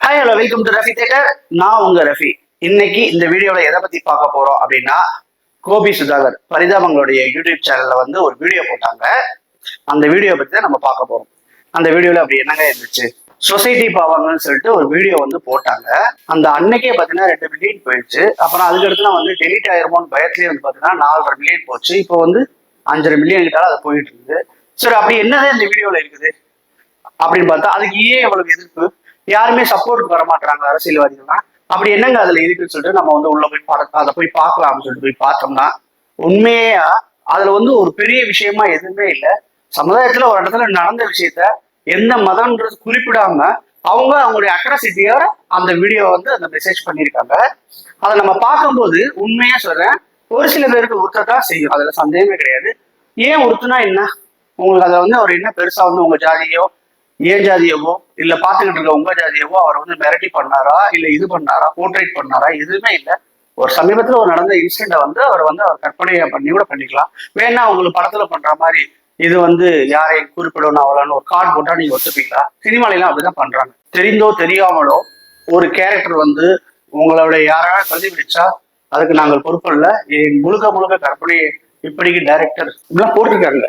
Hi hello welcome to Rafi theatre. நான் உங்க ரஃபி. இன்னைக்கு இந்த வீடியோல எதை பத்தி பார்க்க போறோம் அப்படின்னா, கோபி சுதாகர் பரிதாபங்களுடைய யூடியூப் சேனல்ல வந்து ஒரு வீடியோ போட்டாங்க. அந்த வீடியோ பத்தி தான் நம்ம பார்க்க போறோம். அந்த வீடியோல அப்படி என்னங்க இருந்துச்சு, சொசைட்டி பாவாங்கன்னு சொல்லிட்டு ஒரு வீடியோ வந்து போட்டாங்க. அந்த அன்னைக்கே பாத்தீங்கன்னா 2 மில்லியன் போயிடுச்சு. அப்புறம் அதுக்கடுத்து வந்து டெலிட் ஆயிருமோன்னு பயத்திலேயே வந்து பாத்தீங்கன்னா 4.5 மில்லியன் போச்சு. இப்போ வந்து 5.5 மில்லியன் கிட்ட அது போயிட்டு இருக்குது. சரி, அப்படி என்னதான் இந்த வீடியோல இருக்குது அப்படின்னு பார்த்தா அதுக்கு ஏன் எவ்வளவு எதிர்ப்பு, யாருமே சப்போர்ட் வர மாட்டாங்க அரசியல்வாதிகள்லாம், அப்படி என்னங்க அதுல இருக்குன்னு சொல்லிட்டு நம்ம வந்து உள்ள போய் அதை போய் பார்க்கலாம்னு சொல்லிட்டு போய் பார்த்தோம்னா, உண்மையா அதுல வந்து ஒரு பெரிய விஷயமா எதுவுமே இல்லை. சமுதாயத்துல ஒரு இடத்துல நடந்த விஷயத்த எந்த மதம்ன்றது குறிப்பிடாம அவங்களுடைய அட்ராசிட்டியோட அந்த வீடியோ வந்து அந்த மெசேஜ் பண்ணியிருக்காங்க. அதை நம்ம பார்க்கும்போது உண்மையா சொல்றேன், ஒரு சில பேருக்கு உறுத்ததான் செய்யும், அதுல சந்தேகமே கிடையாது. ஏன் உறுத்துனா என்ன, உங்களுக்கு அதை வந்து அவர் என்ன பெருசா வந்து உங்க ஜாதியோ ஏன் ஜாதியவோ இல்ல பாத்துக்கிட்டு இருக்க உங்க ஜாதியவோ அவர் வந்து மிரட்டி பண்ணாரா இல்ல இது பண்ணாரா போர்ட்ரேட் பண்ணாரா, எதுவுமே இல்லை. ஒரு சமீபத்துல ஒரு நடந்த இன்சிடென்ட வந்து அவர் கற்பனையை பண்ணி கூட பண்ணிக்கலாம். வேணா உங்களுக்கு படத்துல பண்ற மாதிரி இது வந்து யாரையும் குறிப்பிடணும் அவ்வளோன்னு ஒரு கார்டு போட்டா நீங்க ஒத்துப்பீங்களா? சினிமாலாம் அப்படிதான் பண்றாங்க. தெரிந்தோ தெரியாமலோ ஒரு கேரக்டர் வந்து உங்களுடைய யாராவது பிரதிபலிச்சா அதுக்கு நாங்கள் பொறுப்பு இல்லை, முழுக்க முழுக்க கற்பனை இப்படிக்கு டைரக்டர் இப்படிலாம் போட்டிருக்காங்க.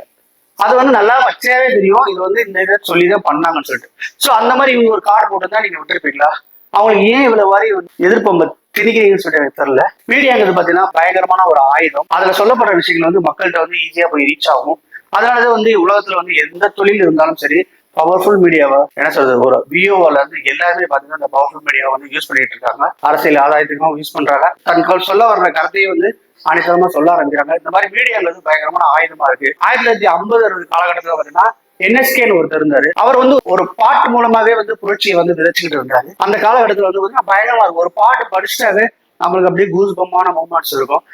அது வந்து நல்லா வச்சாவே தெரியும் இது வந்து இந்த இதை சொல்லிதான் பண்ணாங்கன்னு சொல்லிட்டு. ஸோ அந்த மாதிரி இவங்க ஒரு கார்டு போட்டு தான் நீங்க விட்டுருப்பீங்களா? அவங்களுக்கு ஏன் இவ்வளவு மாதிரி எதிர்ப்பு திணிக்கிறீங்கன்னு சொல்லி எனக்கு தெரியல. மீடியாங்கிறது பாத்தீங்கன்னா பயங்கரமான ஒரு ஆயுதம். அதுல சொல்லப்படுற விஷயங்கள் வந்து மக்கள்கிட்ட வந்து ஈஸியா போய் ரீச் ஆகும். அதனாலதான் வந்து உலகத்துல வந்து எந்த தொழில் இருந்தாலும் சரி, பவர்ஃபுல் மீடியாவை என்ன சொல்றது, ஒரு விஓல இருந்து எல்லாருமே பாத்தீங்கன்னா அந்த பவர்ஃபுல் மீடியாவை வந்து யூஸ் பண்ணிட்டு இருக்காங்க. அரசியல் ஆதாயத்துக்கும் யூஸ் பண்றாங்க. தங்கள் சொல்ல வர்ற கருத்தையும் வந்து அனைத்தமா சொல்ல ஆரம்பிக்கிறாங்க. இந்த மாதிரி மீடியாங்கிறது பயங்கரமான ஆயுதமா இருக்கு. 1950 காலகட்டத்துல பாத்தீங்கன்னா என்எஸ்கேன்னு ஒருத்தர் இருந்தாரு. அவர் வந்து ஒரு பாட்டு மூலமாவே வந்து புரட்சியை வந்து விதைச்சுக்கிட்டு இருந்தாரு. அந்த காலகட்டத்துல வந்து பயங்கரமா இருக்கும். ஒரு பாட்டு படிச்சுட்டாவே நம்மளுக்கு அப்படியே கூஸ் பம்மான மூமெண்ட்ஸ் இருக்கும்.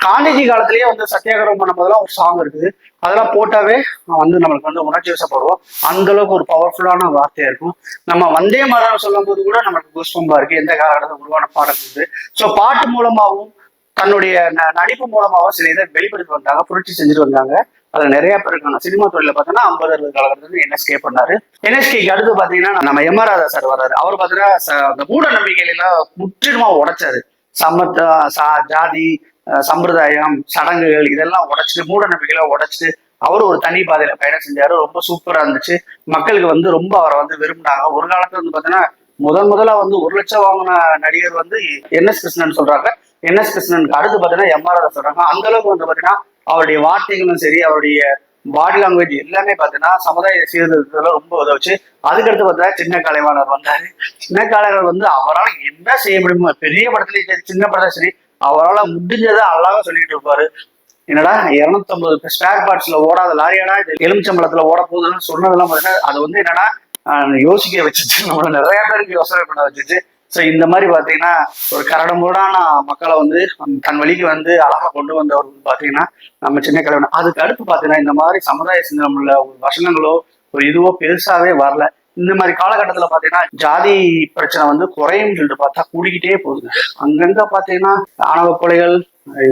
காந்திஜி காலத்திலேயே வந்து சத்தியாகிரகம் பண்ண போதெல்லாம் ஒரு சாங் இருக்குது. அதெல்லாம் போட்டாவே வந்து நம்மளுக்கு வந்து உணர்ச்சி வசப்படுவோம். அந்த அளவுக்கு ஒரு பவர்ஃபுல்லான வார்த்தையா இருக்கும். நம்ம வந்தே மாதம் சொல்லும் போது கூட நம்மளுக்கு கூஸ்பம்பா இருக்கு. எந்த காலகட்டத்தில் உருவான பாடல் இருக்குது. ஸோ பாட்டு மூலமாகவும் தன்னுடைய நடிப்பு மூலமாகவும் சில இதை வெளிப்படுத்தி வந்தாங்க, புரட்சி செஞ்சுட்டு வந்தாங்க. அதுல நிறைய பேர் இருக்காங்க. சினிமா தொழில பார்த்தோன்னா 50 காலகட்டத்துல என்எஸ்கே பண்ணாரு. என்எஸ்கேக்கு அடுத்து பாத்தீங்கன்னா நம்ம எம்.ஆர். ராதா சார் வர்றாரு. அவர் பாத்தீங்கன்னா அந்த மூட நம்பிக்கையில எல்லாம் முற்றிலுமா உடைச்சாரு. ஜாதி சம்பிரதாயம் சடங்குகள் இதெல்லாம் உடைச்சிட்டு மூட நம்பிக்கையில உடைச்சிட்டு அவரு ஒரு தனி பாதையில பயணம் செஞ்சாரு. ரொம்ப சூப்பரா இருந்துச்சு. மக்களுக்கு வந்து ரொம்ப அவரை வந்து விரும்பினாங்க. ஒரு காலத்துல வந்து பாத்தீங்கன்னா முதல்ல வந்து 1 லட்சம் வாங்கின நடிகர் வந்து என்.எஸ். கிருஷ்ணன் சொல்றாங்க. என்.எஸ். கிருஷ்ணனுக்கு அடுத்து பாத்தீங்கன்னா எம்.ஆர். ராதா சொல்றாங்க. அந்த அளவுக்கு வந்து பாத்தீங்கன்னா அவருடைய வார்த்தைகளும் சரி, அவருடைய பாடி லாங்குவேஜ் எல்லாமே பாத்தீங்கன்னா சமுதாய சீர்திருத்தத்துல ரொம்ப உதவுச்சு. அதுக்கடுத்து பார்த்தா சின்ன கலைவாணர் வந்தாரு. சின்ன கலைஞர் வந்து அவரால் என்ன செய்ய முடியுமோ, பெரிய படத்துலயும் சரி சின்ன படத்துல சரி அவரால் முடிஞ்சதை அழகா சொல்லிட்டு இருப்பாரு. என்னடா 250 ஸ்பேர் பார்ட்ஸ்ல ஓடாத லாரியாடா எலுமிச்சம்பழத்துல ஓட போகுதுன்னு சொன்னதெல்லாம் பாத்தீங்கன்னா அது வந்து என்னன்னா யோசிக்க வச்சுச்சு. நம்மள நிறைய பேருக்கு யோசனை பண்ண வச்சுச்சு. ஸோ இந்த மாதிரி பார்த்தீங்கன்னா ஒரு கரடுமுரடான மக்களை வந்து தன் வழிக்கு வந்து அழகா கொண்டு வந்தவர் பார்த்தீங்கன்னா நம்ம சின்ன கலைவன். அதுக்கு அடுத்து பார்த்தீங்கன்னா இந்த மாதிரி சமுதாய சிந்தனையுள்ள ஒரு வசனங்களோ ஒரு இதுவோ பெருசாவே வரல. இந்த மாதிரி காலகட்டத்தில் பார்த்தீங்கன்னா ஜாதி பிரச்சனை வந்து குறையும் சொல்லிட்டு பார்த்தா கூடிக்கிட்டே போகுது. அங்கங்க பார்த்தீங்கன்னா ஆணவ கொலைகள்,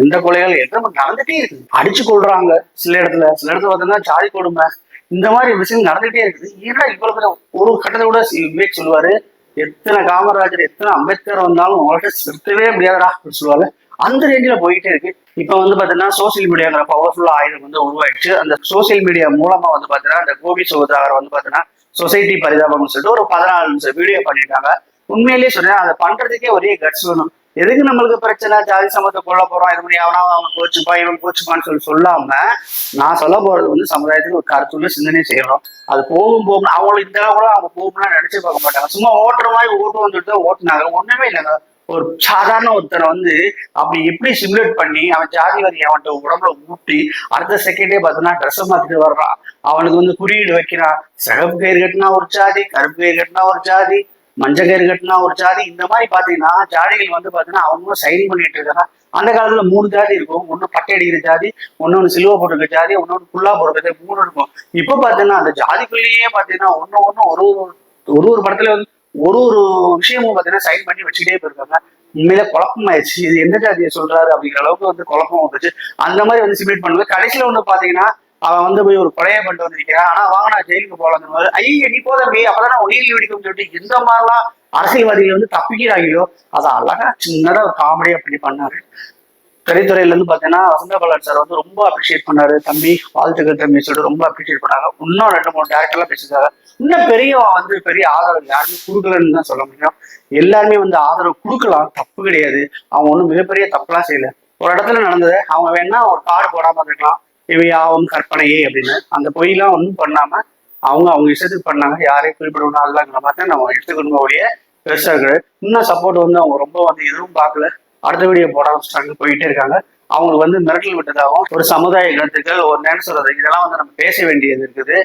இந்த கொலைகள் எத்தனை நடந்துட்டே இருக்கு. அடிச்சு கொள்றாங்க சில இடத்துல பார்த்தீங்கன்னா ஜாதி கொடுமை, இந்த மாதிரி விஷயம் நடந்துகிட்டே இருக்குது. ஏன்னா இவ்வளவு ஒரு கட்டத்தை கூட விவேக் சொல்லுவாரு, எத்தனை காமராஜர் எத்தனை அம்பேத்கர் வந்தாலும் உங்கள்கிட்ட திருத்தவே முடியாதா அப்படின்னு சொல்லுவாங்க. அந்த ரேஞ்சில போயிட்டே இருக்கு. இப்ப வந்து பாத்தீங்கன்னா சோசியல் மீடியாங்கிற பவர்ஃபுல்லா ஆயுதம் வந்து உருவாயிடுச்சு. அந்த சோசியல் மீடியா மூலமா வந்து பாத்தீங்கன்னா இந்த கோபி சுதாகர் வந்து பாத்தீங்கன்னா சொசைட்டி பரிதாபம்னு சொல்லிட்டு ஒரு 14 நிமிஷம் வீடியோ பண்ணிட்டாங்க. உண்மையிலேயே சொன்னேன், அதை பண்றதுக்கே ஒரே கட்ஸ் வேணும். எதுக்கு நம்மளுக்கு பிரச்சனை, ஜாதி சமத்தை கொள்ள போறோம், இது மாதிரி அவனா அவன் கோச்சுப்பா இவன் கோச்சுப்பான்னு சொல்லாம நான் சொல்ல போறது வந்து சமுதாயத்துக்கு ஒரு கருத்துள்ள சிந்தனை செய்யணும். அது போகும் அவங்களுக்கு இந்த கூட அவங்க போகும்னா நினைச்சு பார்க்க மாட்டாங்க. சும்மா ஓட்டுற மாதிரி ஓட்டு வந்துட்டு ஓட்டுனாங்க. ஒண்ணுமே இல்லைங்க. ஒரு சாதாரண ஒருத்தரை வந்து அப்படி எப்படி சிமுலேட் பண்ணி அவன் ஜாதி வரி அவன்கிட்ட உடம்புல ஊட்டி அடுத்த செகண்டே பார்த்தோன்னா ட்ரெஸ் மாத்திட்டு வர்றான். அவனுக்கு வந்து குறியீடு வைக்கிறான். சிகப்பு கயிறு கட்டினா ஒரு ஜாதி, கருப்பு கயிறு கட்டினா ஒரு ஜாதி, மஞ்சள் கயிறு கட்டினா ஒரு ஜாதி. இந்த மாதிரி பாத்தீங்கன்னா ஜாதிகள் வந்து பாத்தீங்கன்னா அவங்களும் சைன் பண்ணிட்டு இருக்காங்க. அந்த காலத்துல 3 ஜாதி இருக்கும். ஒண்ணு பட்டை அடிக்கிற ஜாதி, ஒன்னொன்னு சிலுவை போட்டுருக்க ஜாதி, ஒன்னொன்னு புல்லா போடுறது, 3 இருக்கும். இப்ப பாத்தீங்கன்னா அந்த ஜாதிக்குள்ளேயே பாத்தீங்கன்னா ஒரு படத்துல வந்து ஒரு விஷயமும் பாத்தீங்கன்னா சைன் பண்ணி வச்சுக்கிட்டே போயிருக்காங்க. உண்மையில குழப்பம் ஆயிடுச்சு. இது எந்த ஜாதியை சொல்றாரு அப்படிங்கிற அளவுக்கு வந்து குழப்பம் வந்துச்சு. அந்த மாதிரி வந்து சிமுலேட் பண்ணுங்க. கடைசியில ஒண்ணு பாத்தீங்கன்னா அவன் வந்து போய் ஒரு கொலையை பண்ணிட்டு வந்திருக்கிறான். ஆனா வாங்க நான் ஜெயிலுக்கு போகலான்னு ஐயோ நீ போதம்பி அப்பதான் உயிர் வெடிக்கும் சொல்லிட்டு இந்த மாதிரிலாம் அரசியல்வாதிகள் வந்து தப்பிக்கிறாங்களோ அதை அழகா சின்னதா ஒரு காமெடியா பண்ணி பண்ணாரு. திரைத்துறையில இருந்து பாத்தீங்கன்னா வசந்த பாலன் சார் வந்து ரொம்ப அப்ரிஷியேட் பண்ணாரு. தம்பி வாழ்த்துக்கள் தம்பி சொல்லிட்டு ரொம்ப அப்ரிஷியேட் பண்ணாங்க. இன்னும் 2-3 டேரக்டர்லாம் பேசியிருக்காங்க. இன்னும் பெரிய ஆதரவு யாருமே கொடுக்கலன்னு தான் சொல்ல முடியும். எல்லாருமே வந்து ஆதரவு கொடுக்கலாம், தப்பு கிடையாது. அவங்க ஒன்றும் மிகப்பெரிய தப்புலாம் செய்யல. ஒரு இடத்துல நடந்தது அவங்க வேணா ஒரு கார்டு போடாம இருக்கலாம், இவை யாவும் கற்பனையே அப்படின்னு. அந்த பொய்லாம் ஒன்றும் பண்ணாம அவங்க இஷ்டத்துக்கு பண்ணாங்க. யாரையும் குறிப்பிடணும் அதுலாங்கிற மாதிரி நம்ம எடுத்துக்கணும் ஒழிய பெருசா இருக்காது. இன்னும் சப்போர்ட் வந்து அவங்க ரொம்ப வந்து எதுவும் பார்க்கல. அடுத்த வீடியோ போட ஆரம்பிச்சிட்டாங்க, போயிட்டே இருக்காங்க. அவங்களுக்கு வந்து மிரட்டல் விட்டதாகவும் ஒரு சமுதாய கருத்துக்கள் ஒரு நேரம் சொல்றது இதெல்லாம் வந்து நம்ம பேச வேண்டியது இருக்குது.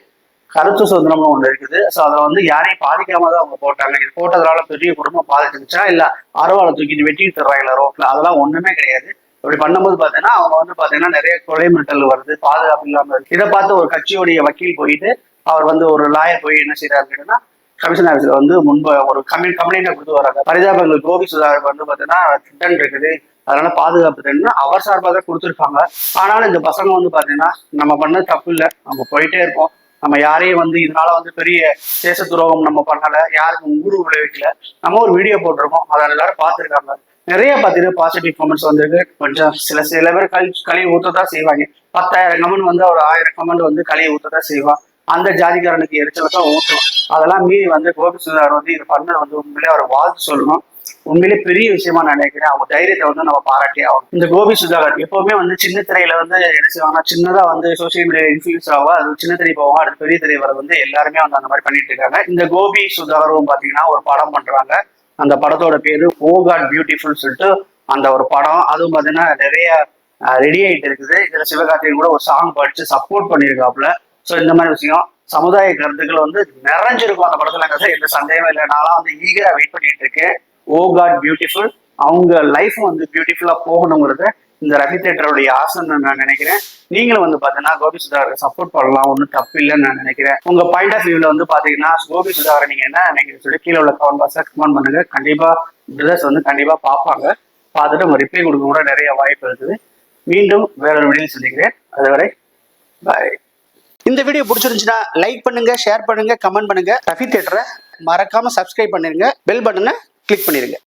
கருத்து சுதந்திரம்னு ஒண்ணு இருக்குது. ஸோ அதை வந்து யாரையும் பாதிக்காம தான் அவங்க போட்டாங்க. இது போட்டதுனால பெரிய குடும்பம் பாதிச்சிருந்துச்சா இல்ல அறவாளை தூக்கிட்டு வெட்டிட்டு தருவாங்களா ரோட்ல, அதெல்லாம் ஒண்ணுமே கிடையாது. அப்படி பண்ணும்போது பாத்தீங்கன்னா அவங்க வந்து பாத்தீங்கன்னா நிறைய கொலை மிரட்டல் வருது, பாதுகாப்பு இல்லாம இருக்கு. இதை பார்த்து ஒரு கட்சியுடைய வக்கீல் போயிட்டு அவர் வந்து ஒரு லாயர் போய் என்ன செய்யறாரு அப்படின்னா கமிஷன் ஆஃபீஸ்ல வந்து முன்பு ஒரு கம்ப்ளைண்ட் கொடுத்து வராங்க. பரிதாபங்கள் கோபி சுதாகருக்கு வந்து பாத்தீங்கன்னா திட்டம் இருக்குது, அதனால பாதுகாப்பு தண்ணு அவர் சார்பாக தான் கொடுத்துருப்பாங்க. ஆனாலும் இந்த பசங்க வந்து பாத்தீங்கன்னா நம்ம பண்ண தப்பு இல்லை, நம்ம போயிட்டே இருப்போம், நம்ம யாரையும் வந்து இதனால வந்து பெரிய தேச துரோகம் நம்ம பண்ணல, யாருக்கும் ஊரு விளைவிக்கல, நம்ம ஒரு வீடியோ போட்டிருக்கோம், அதை எல்லாரும் பார்த்துருக்காங்க. நிறைய பார்த்தீங்கன்னா பாசிட்டிவ் கமெண்ட்ஸ் வந்திருக்கு. கொஞ்சம் சில பேர் களி ஊற்றதான் செய்வாங்க. 10,000 கமெண்ட் வந்து ஒரு 1000 கமெண்ட் வந்து களியை ஊற்றதான் செய்வான். அந்த ஜாதிக்காரனுக்கு எரிச்சல தான் ஊற்றணும். அதெல்லாம் மீறி வந்து கோபி சுதாகர் வந்து இது பண்ண வந்து உண்மையிலே அவர் வாழ்த்து சொல்லணும். உண்மையிலே பெரிய விஷயமா நான் நினைக்கிறேன். அவங்க தைரியத்தை வந்து நம்ம பாராட்டி ஆகும். இந்த கோபி சுதாகர் எப்பவுமே வந்து சின்ன திரையில வந்து என்ன செய்வாங்க, சின்னதா வந்து சோசியல் மீடியா இன்ஃபுளுன்ஸ் ஆகும், அது சின்ன திரை போவாங்க, அடுத்து பெரிய திரை வர வந்து எல்லாருமே வந்து அந்த மாதிரி பண்ணிட்டு இருக்காங்க. இந்த கோபி சுதாகரும் பாத்தீங்கன்னா ஒரு படம் பண்றாங்க. அந்த படத்தோட பேரு ஓ காட் பியூட்டிஃபுல் சொல்லிட்டு அந்த ஒரு படம். அதுவும் பாத்தீங்கன்னா நிறைய ரெடி ஆயிட்டு இருக்குது. இதுல சிவகார்த்திகேயன் கூட ஒரு சாங் படிச்சு சப்போர்ட் பண்ணியிருக்காப்புல. ஸோ இந்த மாதிரி விஷயம் சமுதாய கருத்துக்கள் வந்து நிறைஞ்சிருக்கும் அந்த படத்துல, எந்த சந்தேகமே இல்லை. நான்லாம் வந்து ஈகரா வெயிட் பண்ணிட்டு இருக்கேன். ஓ காட் பியூட்டிஃபுல், அவங்க லைஃப் வந்து பியூட்டிஃபுல்லா போகணுங்கிறத இந்த ரவி தேட்டருடைய ஆசைன்னு நான் நினைக்கிறேன். நீங்களும் வந்து பாத்தீங்கன்னா கோபி சுதாகரை சப்போர்ட் பண்ணலாம், ஒன்றும் தப்பு இல்லைன்னு நான் நினைக்கிறேன். உங்க பாயிண்ட் ஆஃப் வியூல வந்து பாத்தீங்கன்னா கோபி சுதாகரை நீங்க என்ன நினைக்கிறீங்க சொல்லி கீழே உள்ள கமெண்ட் பாக்ஸ்ல கமெண்ட் பண்ணுங்க. கண்டிப்பா பிரதர்ஸ் வந்து கண்டிப்பா பார்ப்பாங்க, பார்த்துட்டு உங்க ரிப்ளை கொடுக்க கூட நிறைய வாய்ப்பு இருக்குது. மீண்டும் வேற ஒரு வீடியோ சந்திக்கிறேன். அதுவரை பாய். இந்த வீடியோ பிடிச்சிருந்துச்சுன்னா லைக் பண்ணுங்க, ஷேர் பண்ணுங்க, கமெண்ட் பண்ணுங்க. ரவி தியேட்டரை மறக்காம சப்ஸ்கிரைப் பண்ணிருங்க, பெல் பட்டனை கிளிக் பண்ணிருங்க.